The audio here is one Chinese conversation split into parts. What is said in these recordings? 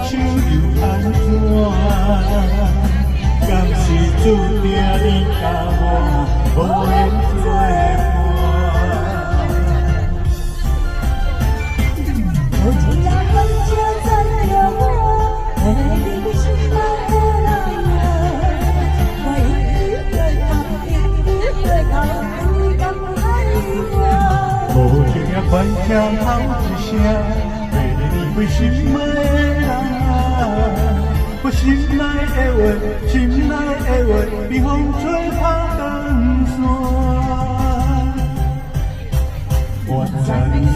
手又安怎？敢是注定你甲我无缘做伴？我只要回家再有我，为你的心爱的人啊，我一定会靠，一定会靠，你敢爱我？无听也快听好一声，为你为心爱的人啊，我心内的话，心内的话，比风吹打长线。我知影，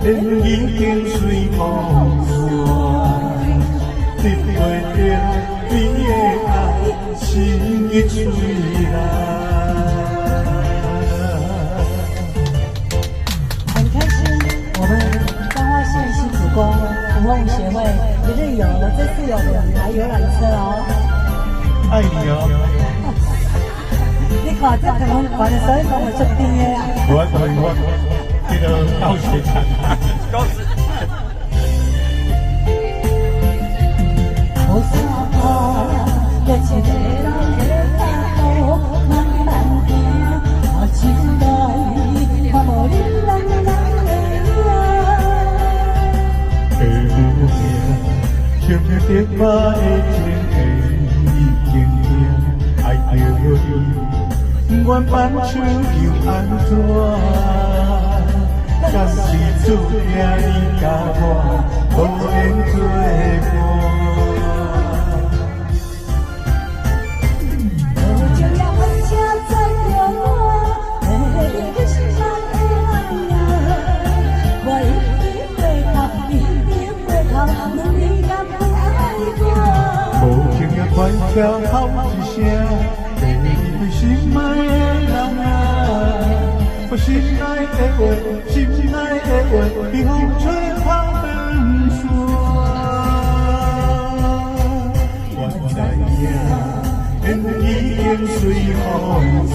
人已经随风散，得袂到你的爱，心已碎啦。服务协会一日游这次有2台游览车哦，爱你哦！你看这可能玩的时候跟我出兵的啊！我这个高血糖，高血糖。我傻怕，一切都让人看透，慢慢行，我期待，我无你人人。牵着我的情会已经定，爱着你，愿挽手又安怎？敢是注定你甲我无缘做伴？我就要回家再有我，为你的心爱的人啊，我一定会靠，一定会靠，你敢不爱我？无情也快跳好一声，为你为心爱的人啊，我心爱的话，心爱的话，比风吹打长线。我知影，人已经随风散，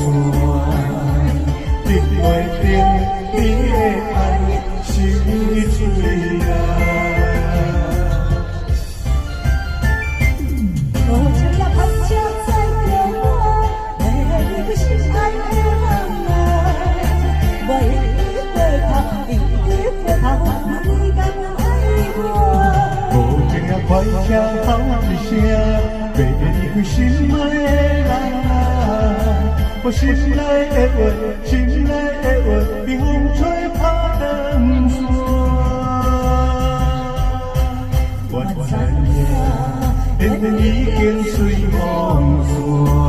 得袂到你的爱，心已碎啦。快听好一声，为你为心爱的人啊，我心内的话，心内的话，比风吹打长线。我知影，人已经随风散。